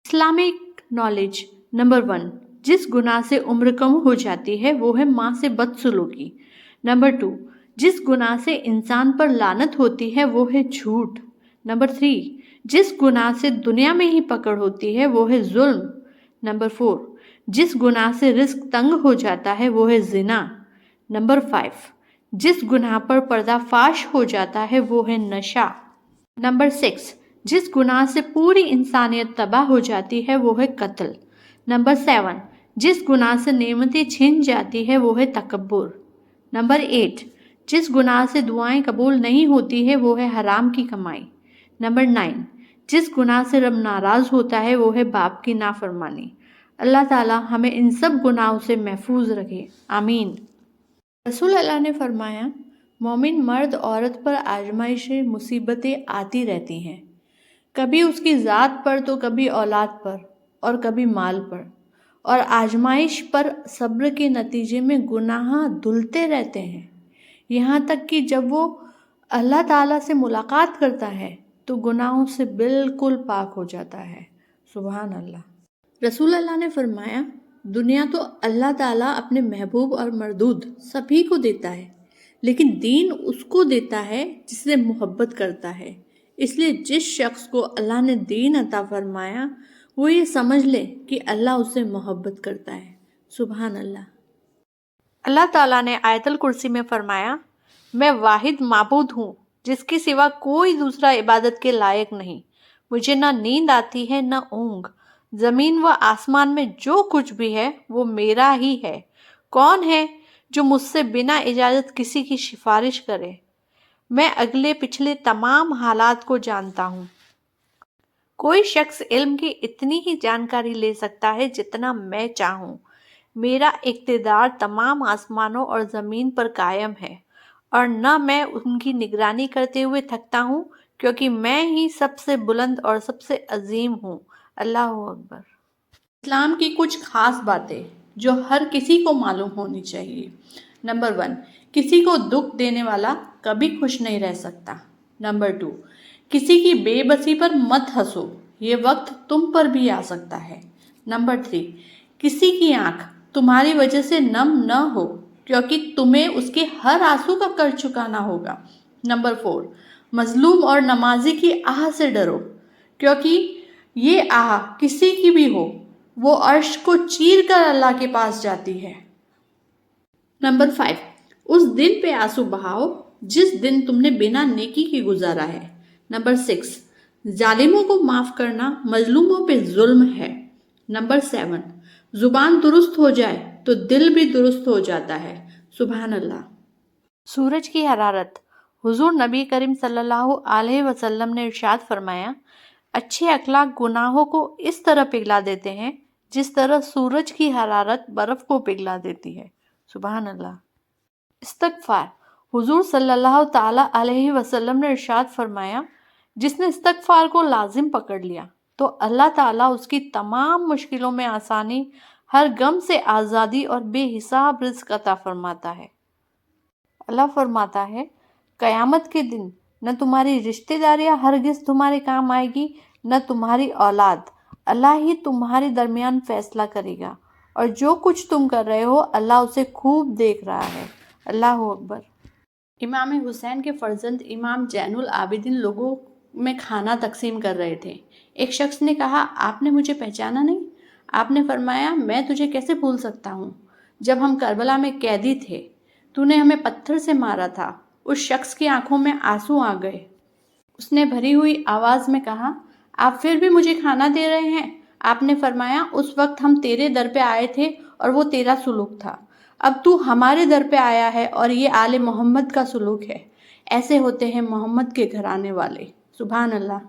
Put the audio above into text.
Islamic knowledge number 1, जिस गुनाह से उम्र कम हो जाती है वो है माँ से बदसलूकी। नंबर 2, जिस गुनाह से इंसान पर लानत होती है वो है झूठ। नंबर 3, जिस गुनाह से दुनिया में ही पकड़ होती है वो है जुल्म। नंबर 4, जिस गुनाह से रिस्क तंग हो जाता है वो है जिना। नंबर 5, जिस गुनाह पर पर्दाफाश हो जाता है वो है नशा। नंबर 6, जिस गुनाह से पूरी इंसानियत तबाह हो जाती है वो है कत्ल। नंबर 7, जिस गुनाह से नेमतें छिन जाती है वो है तकब्बुर। नंबर 8, जिस गुनाह से दुआएं कबूल नहीं होती है वो है हराम की कमाई। नंबर 9, जिस गुनाह से रब नाराज होता है वो है बाप की नाफरमानी। अल्लाह ताला हमें इन सब गुनाहों से महफूज रखे, आमीन। रसूल अल्लाह ने फरमाया, मोमिन मर्द औरत पर आजमाइशें मुसीबतें आती रहती हैं, कभी उसकी ज़ात पर तो कभी औलाद पर और कभी माल पर, और आजमाइश पर सब्र के नतीजे में गुनाह धुलते रहते हैं, यहाँ तक कि जब वो अल्लाह ताला से मुलाकात करता है तो गुनाहों से बिल्कुल पाक हो जाता है। सुभान अल्लाह। रसूल अल्लाह ने फरमाया, दुनिया तो अल्लाह ताला अपने महबूब और मरदूद सभी को देता है, लेकिन दीन उसको देता है जिससे मोहब्बत करता है। इसलिए जिस शख्स को अल्लाह ने दीन अता फरमाया वो ये समझ ले कि अल्लाह उससे मोहब्बत करता है। सुभान अल्लाह। अल्लाह ताला ने आयतुल कुर्सी में फरमाया, मैं वाहिद माबूद हूँ जिसके सिवा कोई दूसरा इबादत के लायक नहीं। मुझे ना नींद आती है ना ऊँग। ज़मीन व आसमान में जो कुछ भी है वो मेरा ही है। कौन है जो मुझसे बिना इजाज़त किसी की सिफारिश करे? मैं अगले पिछले तमाम हालात को जानता हूँ। कोई शख्स इल्म की इतनी ही जानकारी ले सकता है जितना मैं चाहूँ। मेरा इक़्तिदार तमाम आसमानों और ज़मीन पर कायम है और न मैं उनकी निगरानी करते हुए थकता हूँ, क्योंकि मैं ही सबसे बुलंद और सबसे अजीम हूँ। अल्लाह अकबर। इस्लाम की कुछ खास बातें जो हर किसी को मालूम होनी चाहिए। नंबर 1, किसी को दुख देने वाला कभी खुश नहीं रह सकता। नंबर 2, किसी की बेबसी पर मत हंसो, ये वक्त तुम पर भी आ सकता है। नंबर 3, किसी की आंख तुम्हारी वजह से नम न हो, क्योंकि तुम्हें उसके हर आंसू का कर्ज चुकाना होगा। नंबर 4, मजलूम और नमाजी की आह से डरो, क्योंकि ये आह किसी की भी हो वो अर्श को चीर कर अल्लाह के पास जाती है। नंबर 5, उस दिन पे आंसू बहाओ जिस दिन तुमने बिना नेकी के गुजारा है। नंबर 6, जालिमों को माफ़ करना मजलूमों पे जुल्म है। नंबर 7, जुबान दुरुस्त हो जाए तो दिल भी दुरुस्त हो जाता है। सुभान अल्लाह। सूरज की हरारत। हुजूर नबी करीम सल्लल्लाहु अलैहि वसल्लम ने इरशाद फरमाया, अच्छे अखलाक गुनाहों को इस तरह पिघला देते हैं जिस तरह सूरज की हरारत बर्फ़ को पिघला देती है। सुभान अल्लाह। इस्तगफार। हुजूर सल्लल्लाहु ताला अलैहि वसल्लम ने इरशाद फरमाया, जिसने इस्तगफार को लाजिम पकड़ लिया तो अल्लाह ताला उसकी तमाम मुश्किलों में आसानी, हर गम से आज़ादी और बेहिसाब रिज़्क अता फरमाता है। अल्लाह फरमाता है, क़यामत के दिन न तुम्हारी रिश्तेदारियां हरगिज़ तुम्हारे काम आएगी, न तुम्हारी औलाद। अल्लाह ही तुम्हारे दरमियान फैसला करेगा और जो कुछ तुम कर रहे हो अल्लाह उसे खूब देख रहा है। अल्लाह अकबर। इमाम हुसैन के फर्जंद इमाम जैनुल आबिदीन लोगों में खाना तकसीम कर रहे थे। एक शख्स ने कहा, आपने मुझे पहचाना नहीं? आपने फरमाया, मैं तुझे कैसे भूल सकता हूँ, जब हम करबला में कैदी थे तूने हमें पत्थर से मारा था। उस शख्स की आंखों में आंसू आ गए। उसने भरी हुई आवाज़ में कहा, आप फिर भी मुझे खाना दे रहे हैं? आपने फरमाया, उस वक्त हम तेरे दर पे आए थे और वो तेरा सुलूक था। अब तू हमारे दर पे आया है और ये आले मोहम्मद का सुलूक है। ऐसे होते हैं मोहम्मद के घराने वाले। सुभान अल्लाह।